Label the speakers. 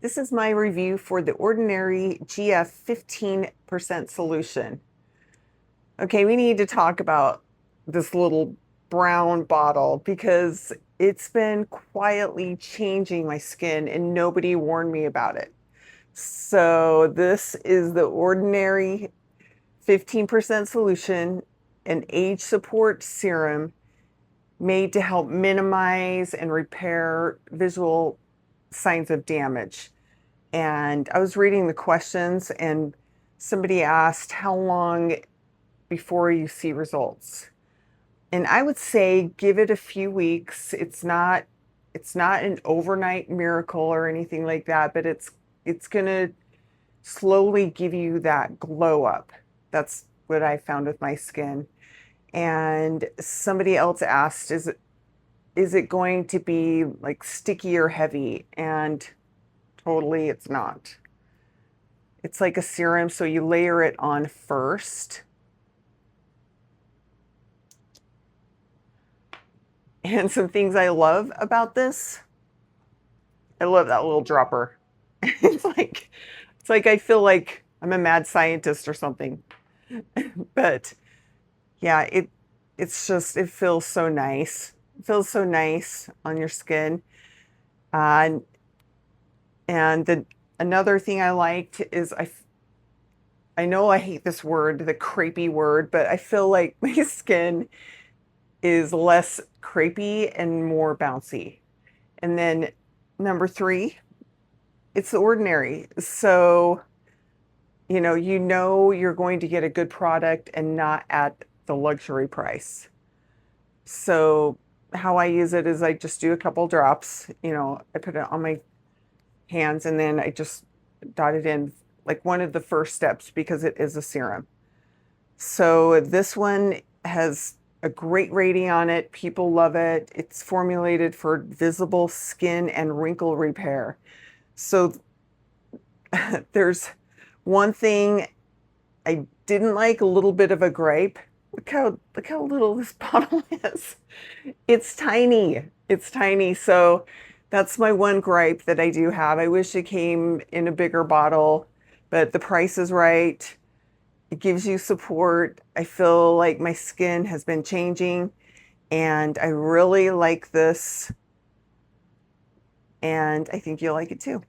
Speaker 1: This is my review for the Ordinary GF 15% solution. Okay, we need to talk about this little brown bottle because it's been quietly changing my skin and nobody warned me about it. So this is the Ordinary 15% solution, an age support serum made to help minimize and repair visual signs of damage. And I was reading the questions and somebody asked how long before you see results. And I would say give it a few weeks. It's not an overnight miracle or anything like that, but it's going to slowly give you that glow up. That's what I found with my skin. And somebody else asked, is it going to be like sticky or heavy? And totally, it's not. It's like a serum, so you layer it on first. And some things I love about this, I love that little dropper. It's like I feel like I'm a mad scientist or something. But yeah, it's just, it feels so nice. It feels so nice on your skin. Uh, and another thing I liked is I know I hate this word, the crepey word, but I feel like my skin is less crepey and more bouncy. And then number 3, it's the Ordinary. So, you know you're going to get a good product and not at the luxury price. So how I use it is I just do a couple drops, I put it on my hands and then I just dot it in like one of the first steps because it is a serum. So this one has a great rating on it. People love it. It's formulated for visible skin and wrinkle repair. So there's one thing I didn't like, a little bit of a gripe. Look how little this bottle is. It's tiny. It's tiny. So that's my one gripe that I do have. I wish it came in a bigger bottle, but the price is right. It gives you support. I feel like my skin has been changing and I really like this. And I think you'll like it too.